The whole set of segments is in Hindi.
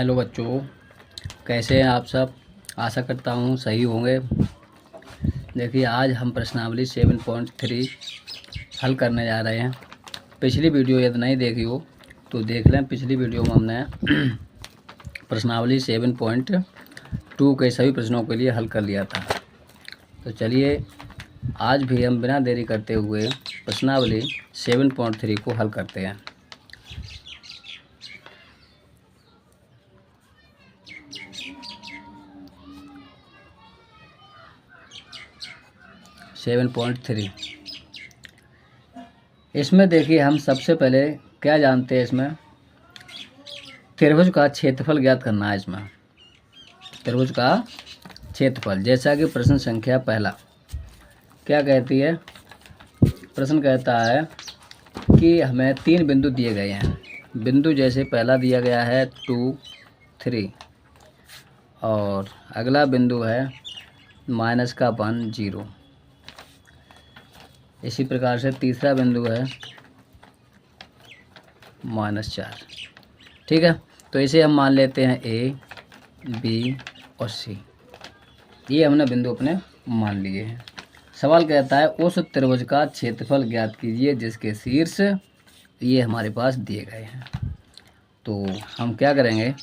हेलो बच्चों, कैसे हैं आप सब। आशा करता हूँ सही होंगे। देखिए, आज हम प्रश्नावली 7.3 हल करने जा रहे हैं। पिछली वीडियो यदि नहीं देखी हो तो देख लें। पिछली वीडियो में हमने प्रश्नावली 7.2 के सभी प्रश्नों के लिए हल कर लिया था। तो चलिए आज भी हम बिना देरी करते हुए प्रश्नावली 7.3 को हल करते हैं। सेवन पॉइंट थ्री इसमें देखिए, हम सबसे पहले क्या जानते हैं। इसमें त्रिभुज का क्षेत्रफल ज्ञात करना है। इसमें त्रिभुज का क्षेत्रफल, जैसा कि प्रश्न संख्या पहला क्या कहती है। प्रश्न कहता है कि हमें 3 बिंदु दिए गए हैं। बिंदु जैसे पहला दिया गया है 2, 3 और अगला बिंदु है -1, 0। इसी प्रकार से तीसरा बिंदु है -4। ठीक है, तो इसे हम मान लेते हैं A, B और C। ये हमने बिंदु अपने मान लिए हैं। सवाल कहता है उस त्रिभुज का क्षेत्रफल ज्ञात कीजिए जिसके शीर्ष ये हमारे पास दिए गए हैं। तो हम क्या करेंगे,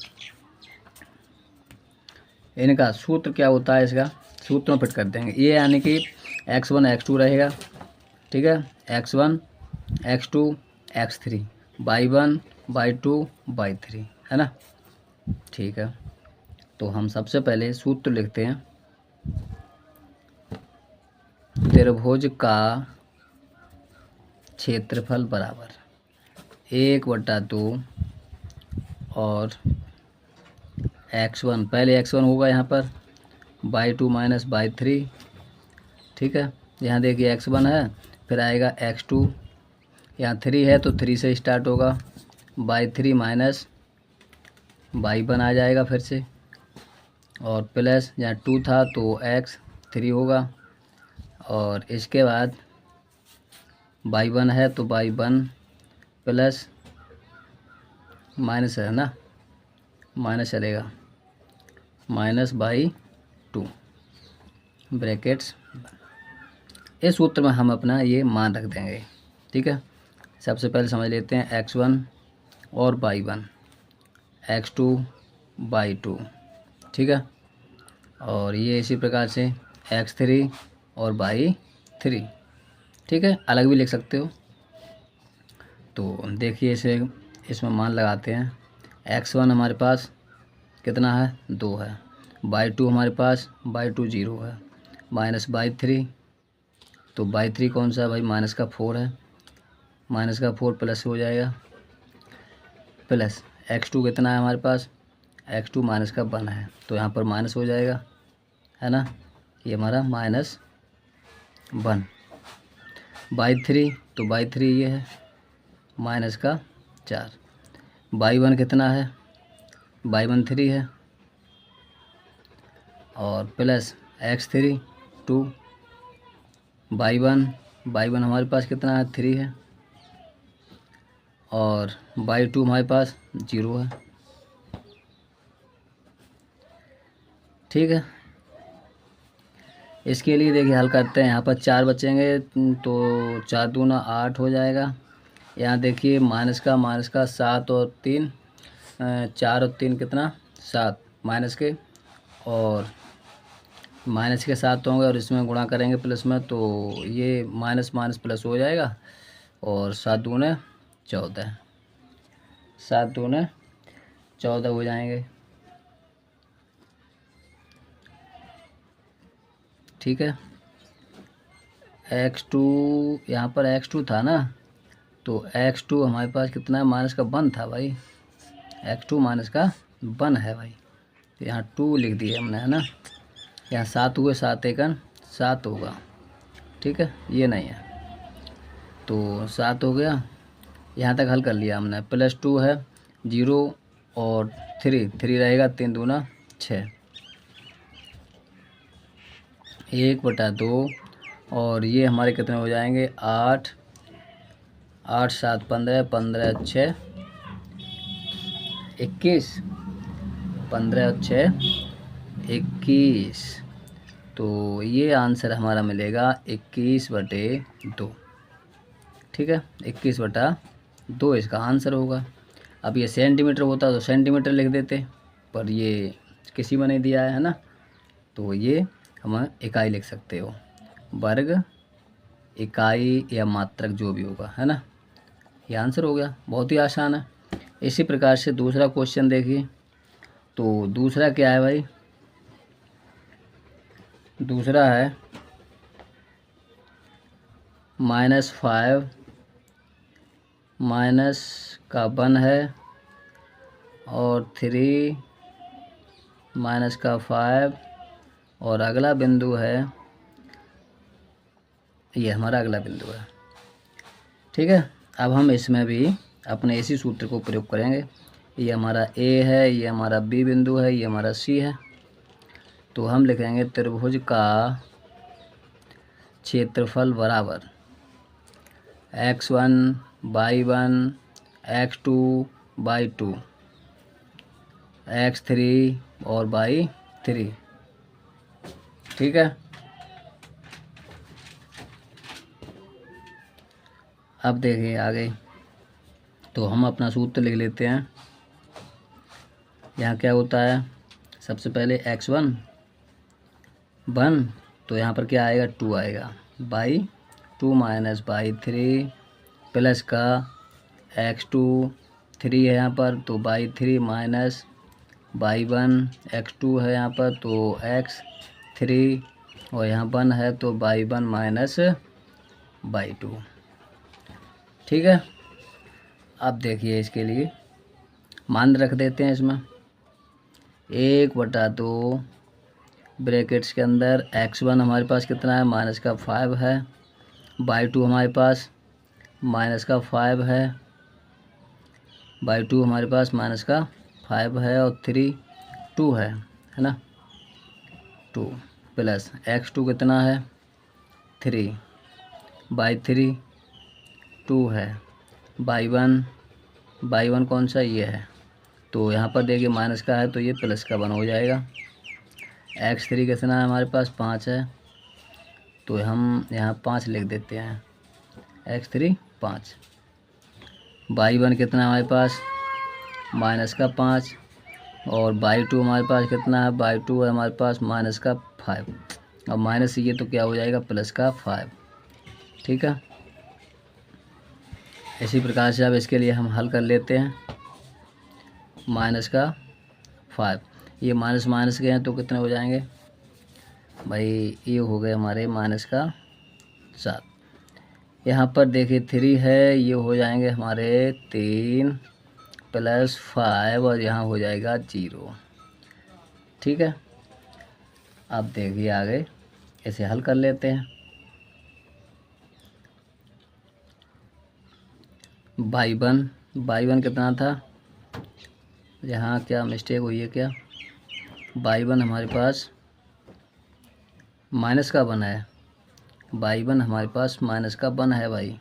इनका सूत्र क्या होता है, इसका सूत्र में फिट कर देंगे। ये यानी कि x1 x2 रहेगा। ठीक है, x1 x2 x3 y1 y2 y3 है ना। ठीक है, तो हम सबसे पहले सूत्र लिखते हैं। त्रिभुज का क्षेत्रफल बराबर 1/2 और x1, पहले x1 होगा यहाँ पर y2 - y3। ठीक है, यहाँ देखिए x1 है, फिर आएगा x2, यहाँ 3 है तो 3 से स्टार्ट होगा, y3 - y1 आ जाएगा फिर से, और प्लस यहाँ 2 था तो x3 होगा, और इसके बाद y1 है तो y1 प्लस माइनस है ना, माइनस चलेगा -/2 ब्रैकेट्स। इस सूत्र में हम अपना ये मान रख देंगे। ठीक है, सबसे पहले समझ लेते हैं x1 और y1, x2 y2। ठीक है, और ये इसी प्रकार से x3 और y3। ठीक है, अलग भी लिख सकते हो। तो देखिए इसे इसमें मान लगाते हैं। x1 हमारे पास कितना है, 2 है। y2 हमारे पास y2 0 है, -y3, तो y3 कौन सा है भाई, -4 है। -4 प्लस हो जाएगा, प्लस x2 कितना है हमारे पास, x2 -1 है, तो यहाँ पर माइनस हो जाएगा है ना। ये हमारा -1। y3, तो y3 ये है -4। y1 कितना है, y1 3 है, और प्लस x3 2। y1 हमारे पास कितना है, 3 है, और y2 हमारे पास 0 है। ठीक है, इसके लिए देखिए हल करते हैं। यहाँ पर 4 बचेंगे तो 4 दूना 8 हो जाएगा। यहाँ देखिए माइनस का 7 और 3, 4 और 3 कितना, 7 माइनस के, और माइनस के 7 होंगे और इसमें गुणा करेंगे प्लस में, तो ये माइनस प्लस हो जाएगा, और 7 दूने 14, 7 दूने 14 हो जाएंगे। ठीक है, x2, यहाँ पर x2 था ना, तो x2 हमारे पास कितना है, -1 था भाई, x2 -1 है भाई, तो यहाँ 2 लिख दिए हमने है ना। यहाँ 7 हुए, 7 एकन 7 होगा। ठीक है, ये नहीं है तो 7 हो गया। यहाँ तक हल कर लिया हमने। +2 है, 0 और 3 रहेगा, 3 दूना 6, 1/2, और ये हमारे कितने हो जाएंगे, 8, 8 7 15, 15 6 21, 15 और 6 21। तो ये आंसर हमारा मिलेगा 21/2। ठीक है, 21/2 इसका आंसर होगा। अब ये सेंटीमीटर होता तो सेंटीमीटर लिख देते, पर ये किसी में नहीं दिया है ना, तो ये हम इकाई लिख सकते हो, वर्ग, इकाई या मात्रक जो भी होगा, है ना। ये आंसर हो गया, बहुत ही आसान है। इसी प्रकार से दूसरा क्वेश्चन देखिए। तो दूसरा क्या है भाई, दूसरा है -5 माइनस का 1 है और 3 माइनस का 5 और अगला बिंदु है, ये हमारा अगला बिंदु है। ठीक है, अब हम इसमें भी अपने इसी सूत्र को प्रयोग करेंगे। ये हमारा ए है, ये हमारा बी बिंदु है, ये हमारा सी है। तो हम लिखेंगे त्रिभुज का क्षेत्रफल बराबर x1 y1 x2 y2 x3 और y3। ठीक है, अब देखिए आगे। तो हम अपना सूत्र लिख लेते हैं। यहाँ क्या होता है, सबसे पहले x1 1, तो यहाँ पर क्या आएगा 2 आएगा, y2 माइनस y3 प्लस का x2 3 है यहाँ पर, तो y3 माइनस y1 x2 है यहाँ पर, तो x3 और यहाँ 1 है, तो y1 माइनस y2। ठीक है, अब देखिए इसके लिए मान रख देते हैं इसमें 1/2 ब्रैकेट्स के अंदर x1 हमारे पास कितना है, -5 है, y2 हमारे पास -5 है, y2 हमारे पास -5 है और 3 2 है ना, 2 प्लस x2 कितना है 3, y3 2 है, y1 कौन सा ये है, तो यहाँ पर देखिए माइनस का है तो ये प्लस का 1 हो जाएगा। x3 कितना है हमारे पास 5 है, तो हम यहाँ 5 लिख देते हैं, x3 5। y1 कितना है हमारे पास -5 और y2 हमारे पास कितना है, y2 है हमारे पास -5 और माइनस ये तो क्या हो जाएगा +5। ठीक है, इसी प्रकार से अब इसके लिए हम हल कर लेते हैं। -5 ये माइनस माइनस के हैं तो कितने हो जाएंगे भाई, ये हो गए हमारे -7। यहाँ पर देखिए 3 है, ये हो जाएंगे हमारे 3 + 5 और यहाँ हो जाएगा 0। ठीक है, अब देखिए आगे इसे हल कर लेते हैं। y1 कितना था, यहाँ क्या मिस्टेक हुई है क्या, y1 हमारे पास माइनस का 1 है, y1 हमारे पास -1 है भाई,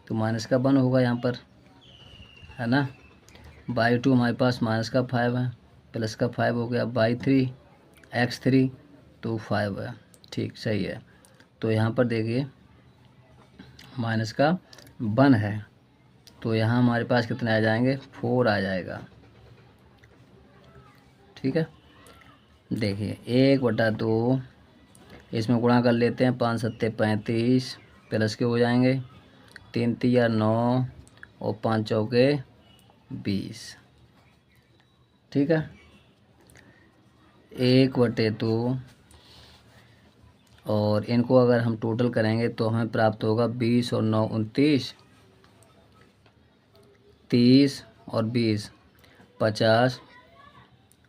तो -1 होगा यहाँ पर, है ना। y2 हमारे पास -5 है, +5 हो गया, y3 x3 तो 5 है। ठीक सही है, तो यहाँ पर देखिए -1 है, तो यहाँ हमारे पास कितने आ जाएंगे 4 आ जाएगा। ठीक है, देखिए 1/2 इसमें गुणा कर लेते हैं, 5 7 35 प्लस के हो जाएंगे, 3 3 9 और 5 चौके 20। ठीक है, 1/2 और इनको अगर हम टोटल करेंगे तो हमें प्राप्त होगा 20 और 9 29, 30 और 20 50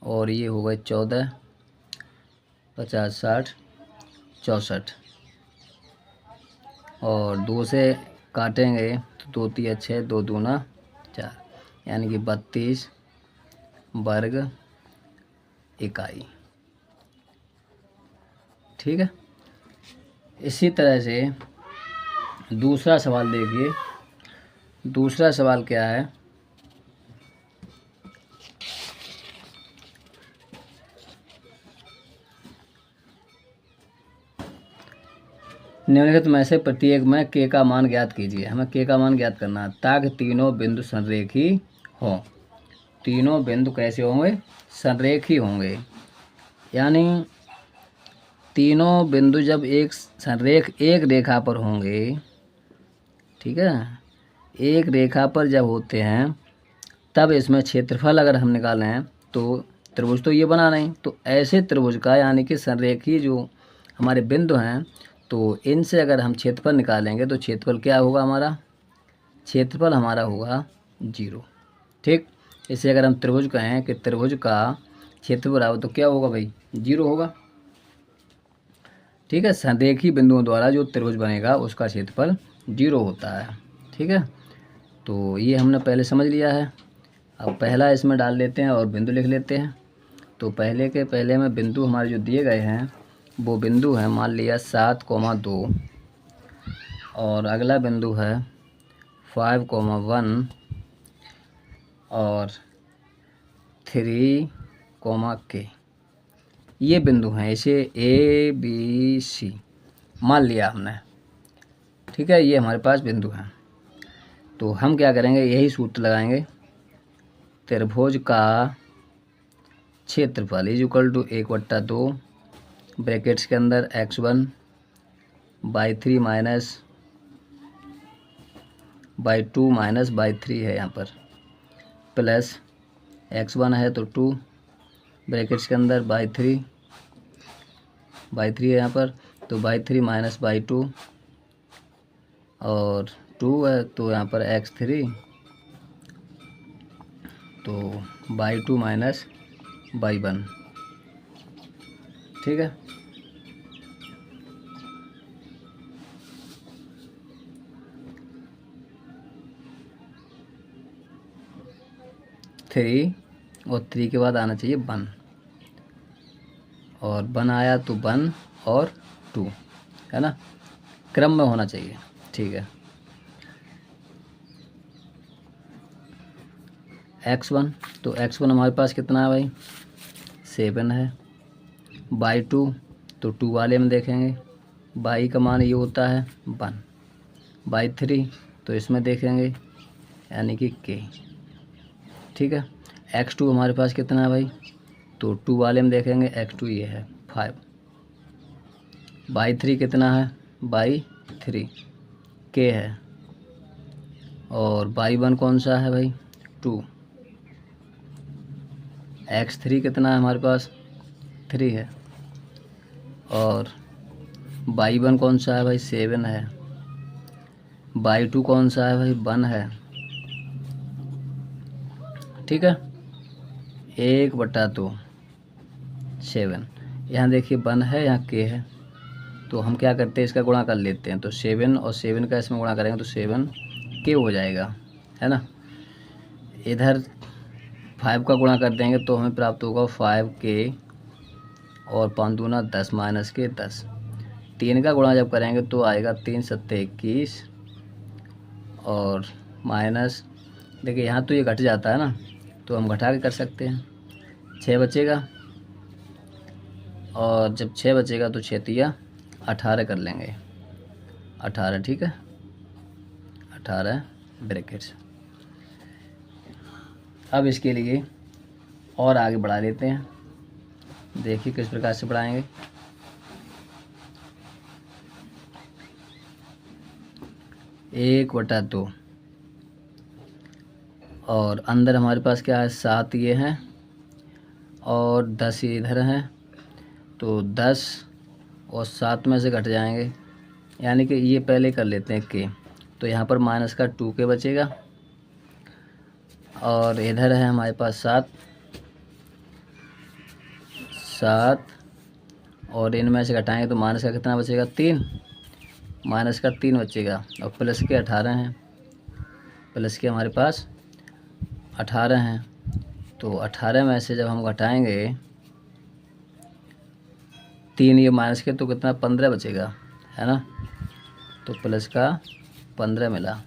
और ये हो गए 14, 50 60 64 और 2 से काटेंगे तो 2 3 6 2 दूना 4, यानी कि 32 वर्ग इकाई। ठीक है, इसी तरह से दूसरा सवाल देखिए। दूसरा सवाल क्या है, निम्नलिखित में से प्रत्येक में के का मान ज्ञात कीजिए। हमें के का मान ज्ञात करना है ताकि तीनों बिंदु संरेखी हों। तीनों बिंदु कैसे होंगे? संरेखी होंगे। यानी तीनों बिंदु जब एक रेखा पर होंगे, ठीक है, एक रेखा पर जब होते हैं तब इसमें क्षेत्रफल अगर हम निकालें तो त्रिभुज तो ये बना नहीं, तो ऐसे त्रिभुज का यानी कि संरेखी जो हमारे बिंदु हैं तो इनसे अगर हम क्षेत्रफल निकालेंगे तो क्षेत्रफल क्या होगा? हमारा क्षेत्रफल हमारा होगा 0। ठीक, इसे अगर हम त्रिभुज कहें कि त्रिभुज का क्षेत्रफल बराबर तो क्या होगा भाई? 0 होगा। ठीक है, संरेखी बिंदुओं द्वारा जो त्रिभुज बनेगा उसका क्षेत्रफल 0 होता है। ठीक है, तो ये हमने पहले समझ लिया है। अब पहला इसमें डाल लेते हैं और बिंदु लिख लेते हैं। तो पहले में बिंदु हमारे जो दिए गए हैं वो बिंदु हैं, मान लिया 7,2 और अगला बिंदु है 5,1 और 3,K। ये बिंदु हैं, इसे ABC मान लिया हमने। ठीक है, ये हमारे पास बिंदु हैं। तो हम क्या करेंगे? यही सूत्र लगाएंगे, त्रिभुज का क्षेत्रफल इज इक्वल टू 1/2 ब्रैकेट्स के अंदर x1/3 माइनस (2 माइनस (3) है यहाँ पर, प्लस x1 है तो 2 ब्रैकेट्स के अंदर (3) है यहाँ पर, तो (3 माइनस (2) और 2 है तो यहाँ पर x3 तो (2 माइनस (1). ठीक है, थ्री और 3 के बाद आना चाहिए 1 और 1 आया तो 1 और 2, है ना, क्रम में होना चाहिए। ठीक है, x1 तो x1 हमारे पास कितना है भाई? 7 है। (2 तो 2 वाले में देखेंगे, बाई का मान ये होता है 1, (3 तो इसमें देखेंगे यानी कि k। ठीक है, x2 हमारे पास कितना है भाई? तो 2 वाले में देखेंगे, x2 ये है 5, (3 कितना है? 3 k है और (1 कौन सा है भाई? 2। x3 कितना है हमारे पास? 3 है और (1 कौन सा है भाई? 7 है। (2 कौन सा है भाई? 1 है। ठीक है, 1/2 7, यहाँ देखिए 1 है, यहाँ k है, तो हम क्या करते हैं? इसका गुणा कर लेते हैं। तो 7 और 7 का इसमें गुणा करेंगे तो 7k हो जाएगा, है ना। इधर 5 का गुणा कर देंगे तो हमें प्राप्त होगा 5k और 5 दूना 10 माइनस के 10। 3 का गुणा जब करेंगे तो आएगा 3 सत्ते 21 और माइनस, देखिए यहाँ तो ये घट जाता है ना, तो हम घटा के कर सकते हैं। 6 बचेगा और जब 6 बचेगा तो 6 तिया 18 कर लेंगे, 18। ठीक है, 18 ब्रैकेट्स। अब इसके लिए और आगे बढ़ा लेते हैं, देखिए किस प्रकार से बढ़ाएंगे। एक बटा 2 और अंदर हमारे पास क्या है? 7 ये हैं और 10 ये इधर हैं, तो 10 और 7 में से घट जाएंगे, यानी कि ये पहले कर लेते हैं के, तो यहाँ पर माइनस का 2k बचेगा और इधर है हमारे पास 7 और इनमें से घटाएंगे तो माइनस का कितना बचेगा? 3, माइनस का 3 बचेगा और प्लस के 18 हैं, प्लस के हमारे पास 18 हैं, तो 18 में से जब हम घटाएंगे 3 ये माइनस के तो कितना? 15 बचेगा, है ना, तो प्लस का 15 मिला।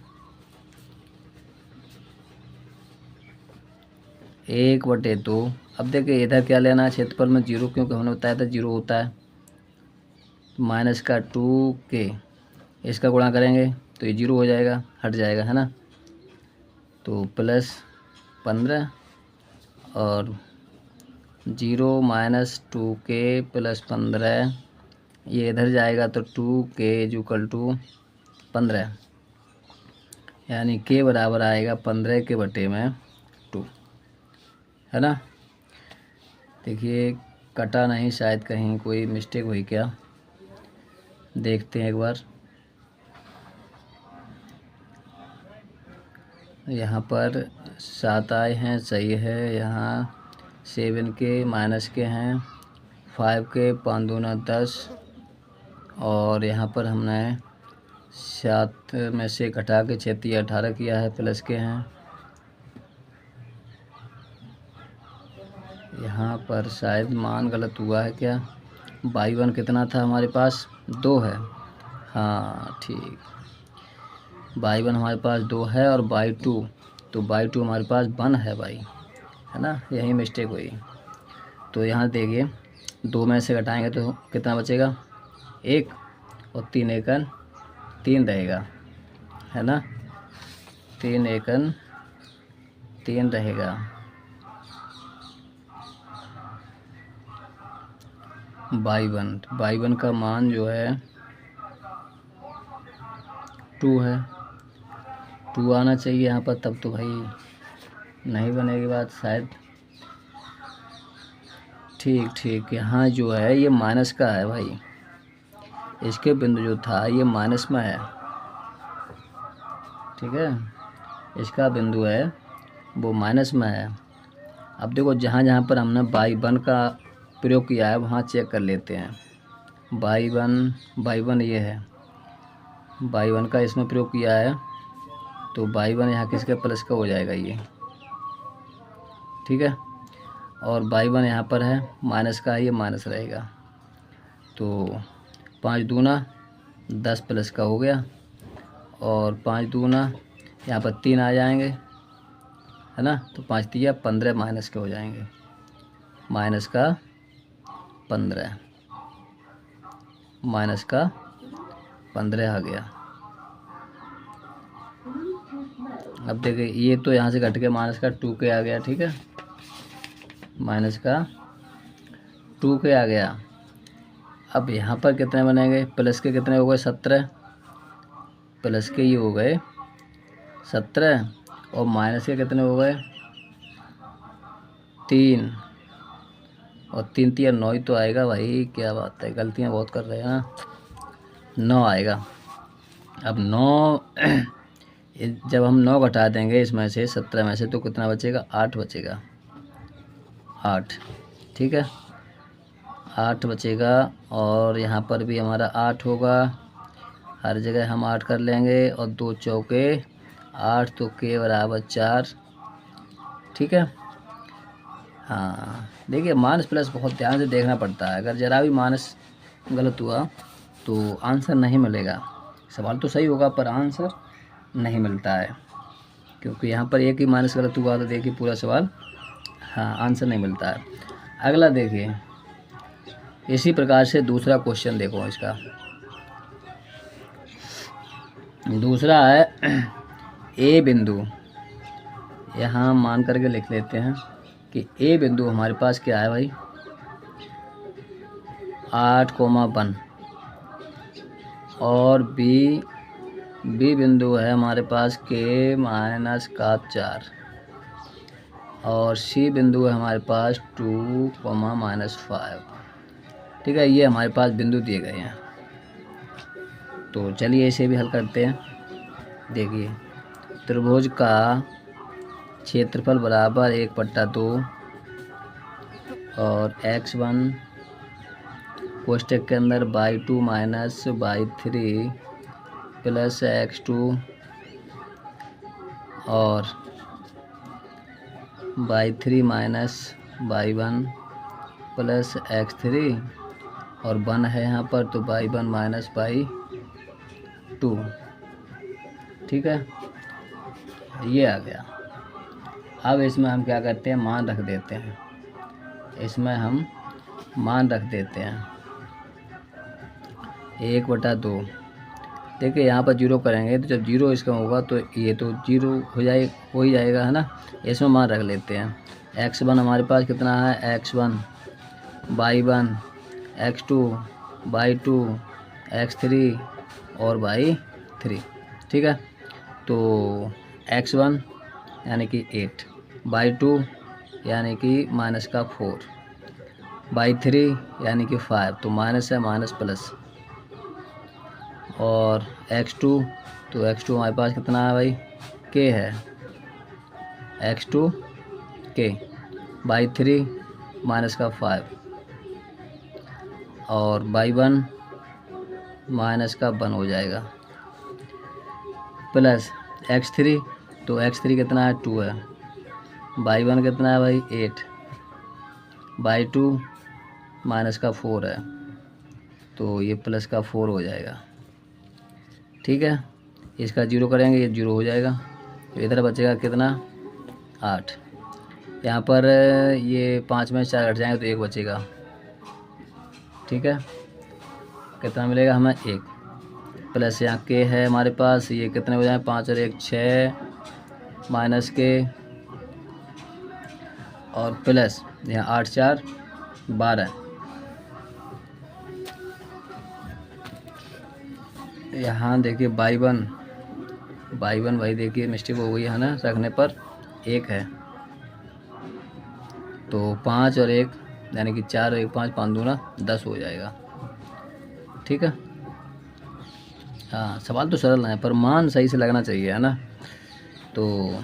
1/2। अब देखिए इधर क्या लेना है? क्षेत्रफल में 0, क्योंकि हमने बताया था 0 होता है, माइनस का 2k इसका गुणा करेंगे तो ये 0 हो जाएगा, हट जाएगा, है ना। तो +15 और 0 माइनस 2k प्लस 15, ये इधर जाएगा तो 2k = 15, यानी k बराबर आएगा 15/2, है ना। देखिए कटा नहीं, शायद कहीं कोई मिस्टेक हुई क्या, देखते हैं एक बार। यहाँ पर 7 आए हैं, सही है। यहाँ 7k माइनस के हैं, 5k 5 दूना 10, और यहाँ पर हमने 7 में से घटा के 6 18 किया है, प्लस के हैं। यहाँ पर शायद मान गलत हुआ है क्या, y1 कितना था हमारे पास, 2 है। हाँ ठीक, y1 हमारे पास 2 है, और y2 तो y2 हमारे पास 1 है भाई, है ना, यही मिस्टेक हुई। तो यहाँ देखिए 2 में से घटाएंगे तो कितना बचेगा, 1, और 3 एकन 3 रहेगा, है ना, 3 एकन 3 रहेगा। y1 का मान जो है 2 है, 2 आना चाहिए यहाँ पर, तब तो भाई नहीं बनेगी बात शायद। ठीक ठीक, यहाँ जो है ये माइनस का है भाई, इसके बिंदु जो था ये माइनस में है, ठीक है, इसका बिंदु है वो माइनस में है। अब देखो जहाँ जहाँ पर हमने y1 का प्रयोग किया है वहाँ चेक कर लेते हैं। y1 ये है, y1 का इसमें प्रयोग किया है, तो y1 यहाँ किसके प्लस का हो जाएगा ये, ठीक है, और y1 यहाँ पर है माइनस का, ये माइनस रहेगा। तो 5 दूना 10 प्लस का हो गया, और 5 दूना यहाँ पर 3 आ जाएंगे, है ना, तो 5 तिया 15 माइनस के हो जाएंगे, माइनस का 15 आ गया। अब देखिए ये तो यहाँ से घट के माइनस का 2k आ गया, ठीक है, माइनस का 2k आ गया। अब यहाँ पर कितने बनेंगे, प्लस के कितने हो गए, 17, प्लस के ये हो गए 17, और माइनस के कितने हो गए, 3, और 3 तिया 9 ही तो आएगा भाई, क्या बात है, गलतियाँ बहुत कर रहे हैं ना, 9 आएगा। अब 9 जब हम 9 घटा देंगे इसमें से 17 में से, तो कितना बचेगा, 8 बचेगा, 8, ठीक है, 8 बचेगा। और यहाँ पर भी हमारा 8 होगा, हर जगह हम 8 कर लेंगे, और 2 चौके 8, तो k बराबर 4, ठीक है। हाँ देखिए माइनस प्लस बहुत ध्यान से देखना पड़ता है, अगर ज़रा भी माइनस गलत हुआ तो आंसर नहीं मिलेगा। सवाल तो सही होगा पर आंसर नहीं मिलता है, क्योंकि यहाँ पर एक ही माइनस गलत हुआ तो देखिए पूरा सवाल, हाँ आंसर नहीं मिलता है। अगला देखिए, इसी प्रकार से दूसरा क्वेश्चन देखो, इसका दूसरा है ए बिंदु, यहाँ मान करके लिख लेते हैं कि ए बिंदु हमारे पास क्या है भाई, 8,1, और बी बिंदु है हमारे पास k-4, और सी बिंदु है हमारे पास 2,-5, ठीक है, ये हमारे पास बिंदु दिए गए हैं। तो चलिए इसे भी हल करते हैं। देखिए त्रिभुज का क्षेत्रफल बराबर 1/2, और x1 कोष्टक के अंदर y2 minus y3 plus x2, और y3 minus y1 plus x3, और 1 है यहाँ पर, तो y1 माइनस y2, ठीक है, ये आ गया। अब इसमें हम क्या करते हैं, मान रख देते हैं, इसमें हम मान रख देते हैं 1/2। देखिए यहाँ पर जीरो करेंगे तो जब जीरो इसका होगा तो ये तो जीरो हो ही जाएगा, है ना। इसमें मान रख लेते हैं। x1 हमारे पास कितना है, x1 y1 x2 y2 x3 और y3, ठीक है। तो x1 यानी कि 8, y2 यानी कि माइनस का 4, y3 यानी कि 5, तो माइनस है माइनस प्लस, और x2 तो x2 हमारे पास कितना है भाई, k है, x2 k, y3 माइनस का 5 और y1 माइनस का 1 हो जाएगा, प्लस x3 तो x3 कितना है, 2 है, y1 कितना है भाई, 8, y2 माइनस का 4 है, तो ये प्लस का 4 हो जाएगा, ठीक है। इसका जीरो करेंगे, ये जीरो हो जाएगा, तो इधर बचेगा कितना, 8। यहाँ पर ये 5 में 4 हट जाएंगे तो 1 बचेगा, ठीक है। कितना मिलेगा हमें, 1, प्लस यहाँ के है हमारे पास, ये कितने हो जाए, 5 और 1 6, माइनस के और प्लस यहाँ 8 4 12, यहाँ देखिए y1 भाई देखिए मिस्टेक हो गई है ना, रखने पर 1 है, तो 5 और 1 यानी कि 4 और 1 5, 5 दूना 10 हो जाएगा, ठीक है। हाँ सवाल तो सरल है पर मान सही से लगना चाहिए, है ना। तो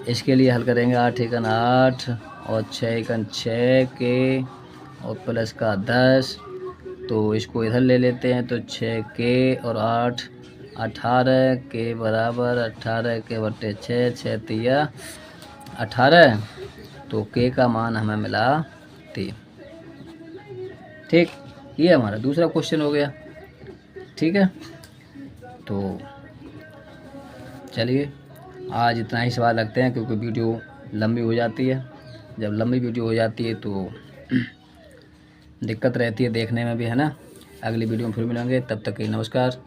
इसके लिए हल करेंगे, 8 एकन 8 और 6 एकन 6 के और प्लस का 10, तो इसको इधर ले लेते हैं, तो 6 के और 8 18 के बराबर 18 के बट्टे 6, 6 तिया 18, तो के का मान हमें मिला 3, ठीक। ये हमारा दूसरा क्वेश्चन हो गया, ठीक है। तो चलिए आज इतना ही सवाल रखते हैं, क्योंकि वीडियो लंबी हो जाती है। जब लंबी वीडियो हो जाती है तो दिक्कत रहती है देखने में भी, है ना। अगली वीडियो में फिर मिलेंगे, तब तक के नमस्कार।